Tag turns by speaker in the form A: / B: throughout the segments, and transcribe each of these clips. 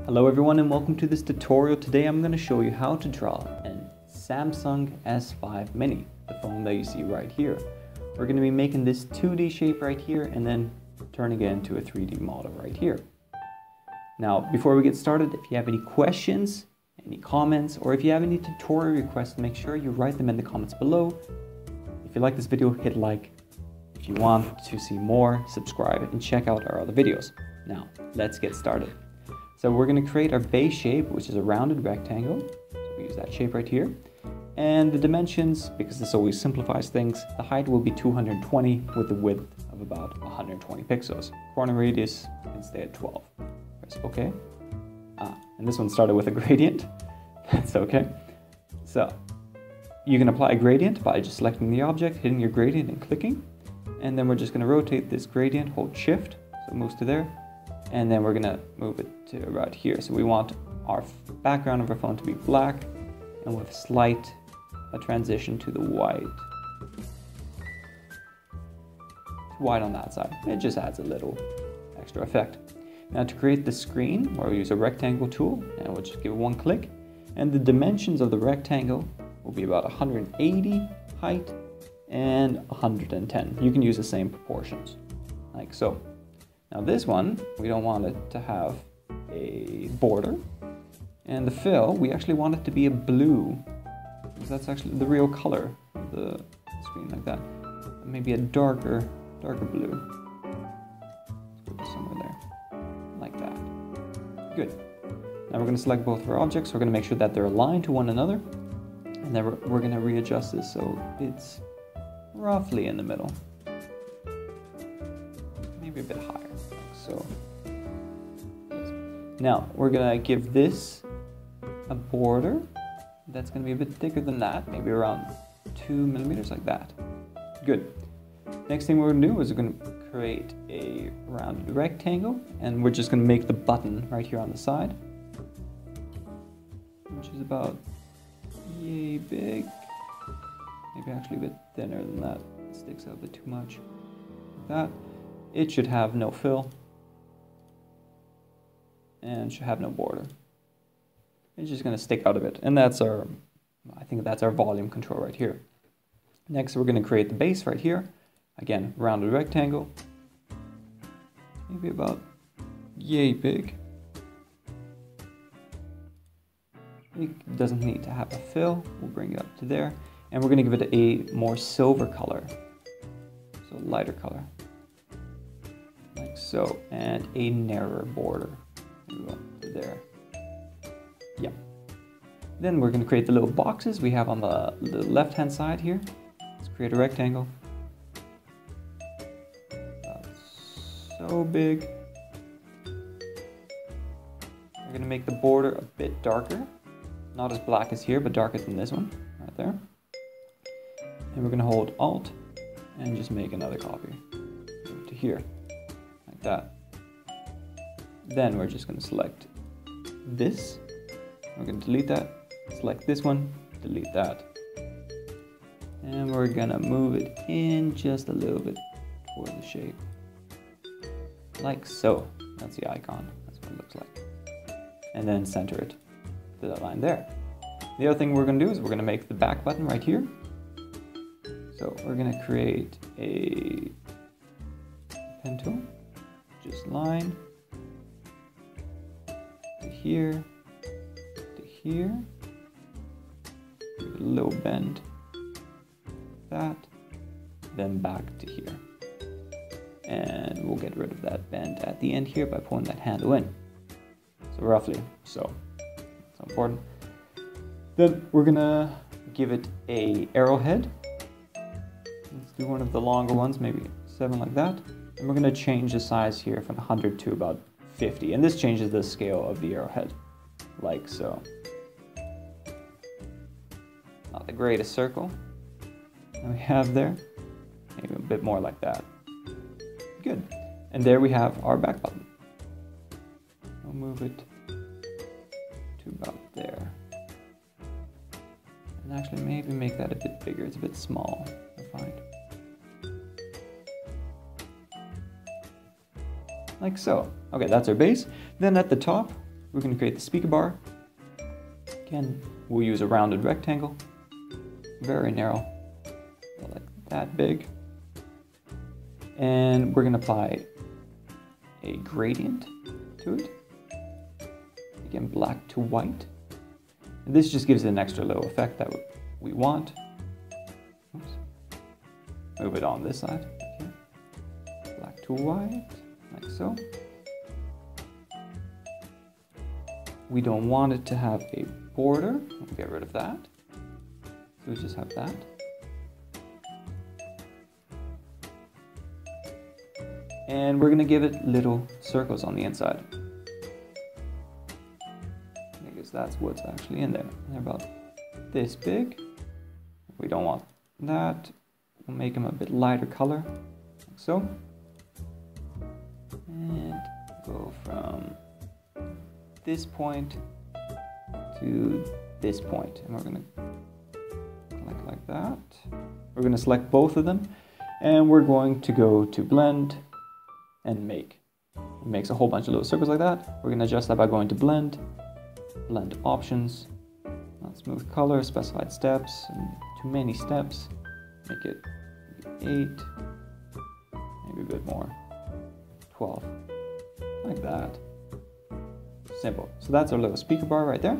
A: Hello everyone and welcome to this tutorial. Today I'm going to show you how to draw an Samsung S5 Mini, the phone that you see right here. We're going to be making this 2D shape right here and then turning it into a 3D model right here. Now before we get started, if you have any questions, any comments, or if you have any tutorial requests, make sure you write them in the comments below. If you like this video, hit like. If you want to see more, subscribe and check out our other videos. Now let's get started. So we're going to create our base shape, which is a rounded rectangle. So we use that shape right here. And the dimensions, because this always simplifies things, the height will be 220 with the width of about 120 pixels. Corner radius can stay at 12. Press OK. And this one started with a gradient. That's OK. So you can apply a gradient by just selecting the object, hitting your gradient and clicking. And then we're just going to rotate this gradient, hold shift, so it moves to there. And then we're going to move it to right here. So we want our background of our phone to be black and with slight transition to the white. White on that side. It just adds a little extra effect. Now to create the screen, we'll use a rectangle tool and we'll just give it one click. And the dimensions of the rectangle will be about 180 height and 110. You can use the same proportions, like so. Now this one, we don't want it to have a border. And the fill, we actually want it to be a blue, because that's actually the real color of the screen, like that. Maybe a darker blue. Let's go to somewhere there, like that. Good. Now we're going to select both of our objects. We're going to make sure that they're aligned to one another. And then we're going to readjust this so it's roughly in the middle. Maybe a bit higher. So now we're gonna give this a border that's gonna be a bit thicker than that, maybe around 2 millimeters, like that. Good. Next thing we're gonna do is we're gonna create a rounded rectangle, and we're just gonna make the button right here on the side, which is about yay big. Maybe actually a bit thinner than that. It sticks out a bit too much. Like that. It should have no fill. And should have no border. It's just going to stick out a bit. And that's our, I think that's our volume control right here. Next, we're going to create the base right here. Again, rounded rectangle. Maybe about yay big. It doesn't need to have a fill. We'll bring it up to there. And we're going to give it a more silver color. So lighter color. Like so. And a narrower border. There. Yeah. Then we're going to create the little boxes we have on the left hand side here. Let's create a rectangle. So big. We're going to make the border a bit darker. Not as black as here, but darker than this one. Right there. And we're going to hold Alt and just make another copy. Move to here. Like that. Then we're just going to select this. We're going to delete that. Select this one. Delete that. And we're going to move it in just a little bit toward the shape. Like so. That's the icon. That's what it looks like. And then center it to that line there. The other thing we're going to do is we're going to make the back button right here. So we're going to create a pen tool. Just line. Here to here, give it a little bend, that, then back to here. And we'll get rid of that bend at the end here by pulling that handle in. So roughly, so it's important. Then we're gonna give it a arrowhead. Let's do one of the longer ones, maybe 7 like that. And we're gonna change the size here from 100 to about 50, and this changes the scale of the arrowhead, like so. Not the greatest circle that we have there, maybe a bit more like that. Good, and there we have our back button. We'll move it to about there, and actually maybe make that a bit bigger. It's a bit small, I find. Like so. Okay, that's our base. Then at the top, we're going to create the speaker bar. Again, we'll use a rounded rectangle, very narrow, like that big. And we're going to apply a gradient to it. Again, black to white. And this just gives it an extra little effect that we want. Oops. Move it on this side. Okay. Black to white, like so. We don't want it to have a border. We'll get rid of that. So we just have that. And we're going to give it little circles on the inside. Because that's what's actually in there. They're about this big. We don't want that. We'll make them a bit lighter color, like so. And go from this point to this point. And we're going to select like that. We're going to select both of them. And we're going to go to blend and make. It makes a whole bunch of little circles like that. We're going to adjust that by going to blend, blend options, not smooth color, specified steps, and too many steps. Make it 8, maybe a bit more, 12, like that. Simple. So that's our little speaker bar right there.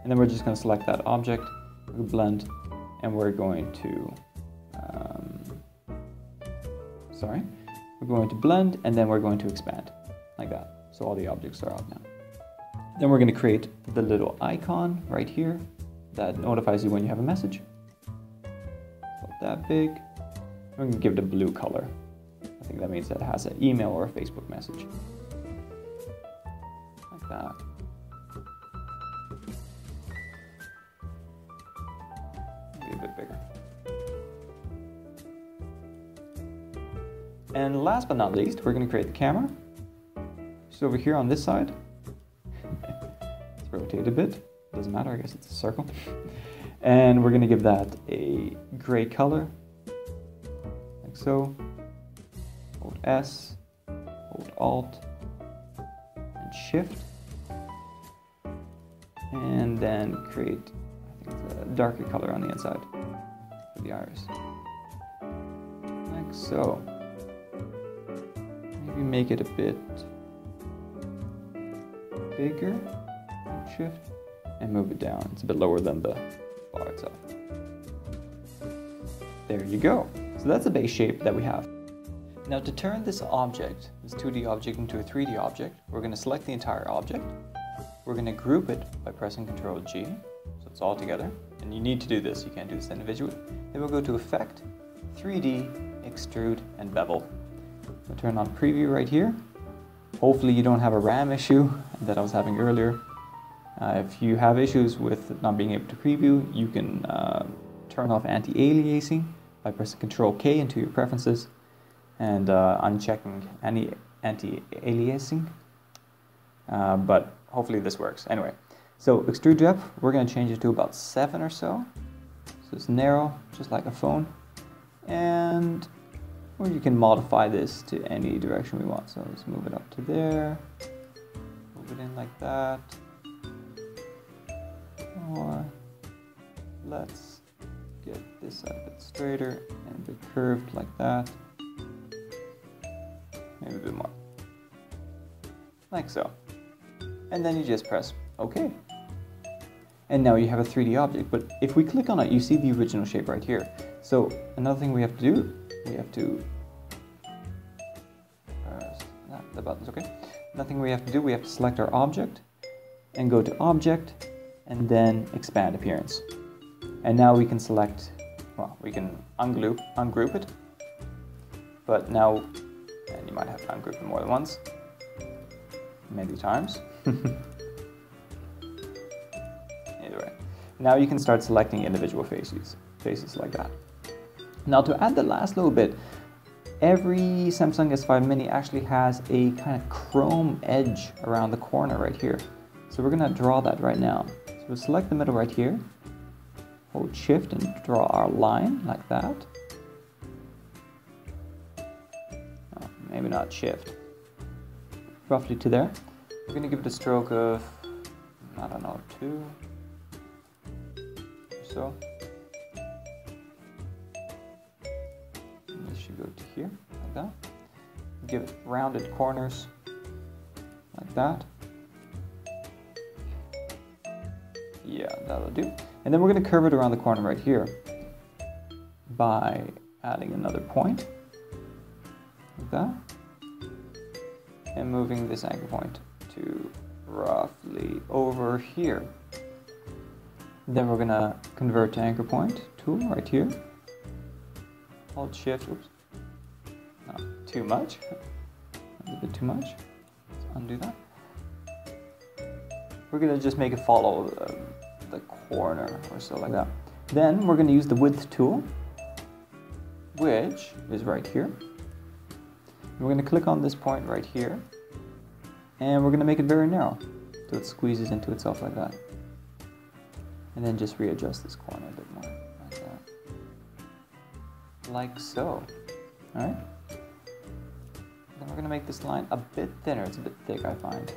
A: And then we're just going to select that object, blend, and we're going to, we're going to blend, and then we're going to expand, like that. So all the objects are out now. Then we're going to create the little icon right here that notifies you when you have a message. About that big. We're going to give it a blue color. I think that means that it has an email or a Facebook message. Like that. Maybe a bit bigger. And last but not least, we're going to create the camera. Just over here on this side. Let's rotate a bit. Doesn't matter, I guess it's a circle. And we're going to give that a gray color, like so. Hold S, hold Alt, and Shift. And then create, I think it's a darker color on the inside for the iris. Like so. Maybe make it a bit bigger. Shift and move it down. It's a bit lower than the bar itself. There you go. So that's the base shape that we have. Now to turn this object, this 2D object into a 3D object, we're going to select the entire object. We're going to group it by pressing Ctrl G, so it's all together. And you need to do this, you can't do this individually. Then we'll go to Effect, 3D, Extrude, and Bevel. We'll turn on Preview right here. Hopefully you don't have a RAM issue that I was having earlier. If you have issues with not being able to preview, you can turn off anti-aliasing by pressing Ctrl K into your preferences and unchecking any anti-aliasing. But hopefully this works. Anyway, so extrude depth, we're going to change it to about 7 or so. So it's narrow, just like a phone. And or you can modify this to any direction we want. So let's move it up to there, move it in like that. Or let's get this side a bit straighter and a bit curved like that. Maybe a bit more. Like so. And then you just press OK. And now you have a 3D object. But if we click on it, you see the original shape right here. So another thing we have to do, we have to the button's okay. Nothing we have to do, we have to select our object and go to Object and then Expand Appearance. And now we can select, well, we can ungroup it. But now, and you might have to ungroup it more than once, many times. Either way. Now you can start selecting individual faces like that. Now to add the last little bit, every Samsung S5 Mini actually has a kind of chrome edge around the corner right here. So we're going to draw that right now. So we'll select the middle right here, hold Shift and draw our line like that. Oh, maybe not Shift. Roughly to there. We're going to give it a stroke of I don't know, 2 or so. And this should go to here, like that. Give it rounded corners, like that. Yeah, that'll do. And then we're going to curve it around the corner right here by adding another point, like that, and moving this anchor point to roughly over here. Then we're going to convert to anchor point tool right here. Hold shift, oops, not too much, that's a bit too much, let's undo that. We're going to just make it follow the corner or so, like that. Then we're going to use the width tool, which is right here. We're going to click on this point right here, and we're going to make it very narrow so it squeezes into itself like that. And then just readjust this corner a bit more, like that. Like so. Alright? Then we're going to make this line a bit thinner. It's a bit thick, I find.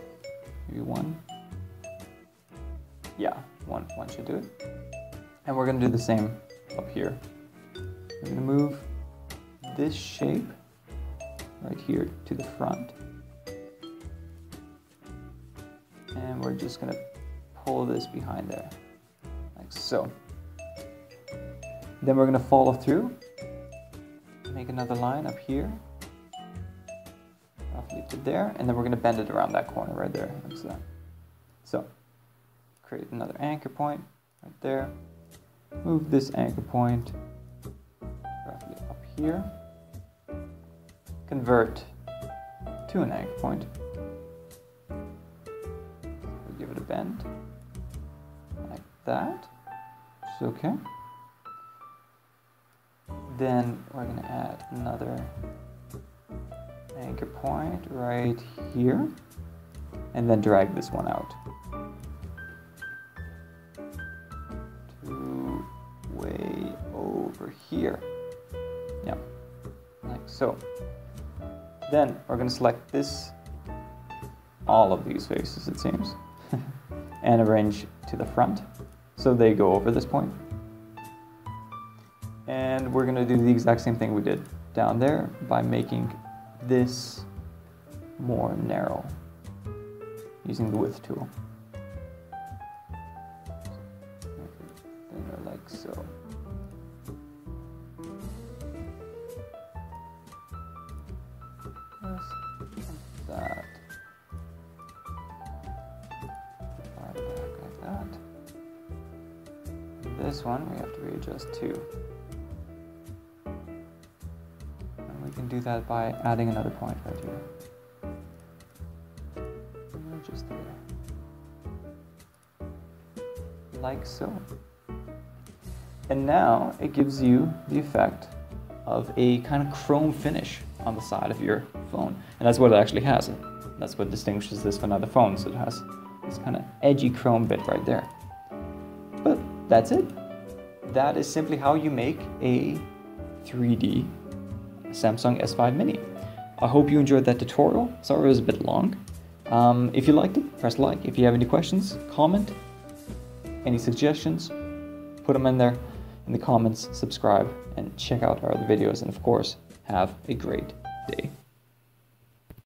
A: Maybe 1. Yeah, one should do it. And we're going to do the same up here. We're going to move this shape right here to the front. And we're just going to pull this behind there, like so. Then we're going to follow through, make another line up here, roughly to there, and then we're going to bend it around that corner right there, like so. So, create another anchor point right there. Move this anchor point roughly up here. Convert to an anchor point. We'll give it a bend like that. It's okay. Then we're going to add another anchor point right here, and then drag this one out to way over here. Yeah, like so. Then we're going to select this, all of these faces it seems, and arrange to the front so they go over this point. And we're going to do the exact same thing we did down there by making this more narrow using the width tool. Thinner like so. Just that. Far back like that. And this one we have to readjust too. And we can do that by adding another point right here. And just there. Like so. And now it gives you the effect of a kind of chrome finish on the side of your phone. And that's what it actually has. That's what distinguishes this from other phones. It has this kind of edgy chrome bit right there. But that's it. That is simply how you make a 3D Samsung S5 Mini. I hope you enjoyed that tutorial. Sorry it was a bit long. If you liked it, press like. If you have any questions, comment. Any suggestions, put them in there in the comments, subscribe, and check out our other videos. And of course, have a great day.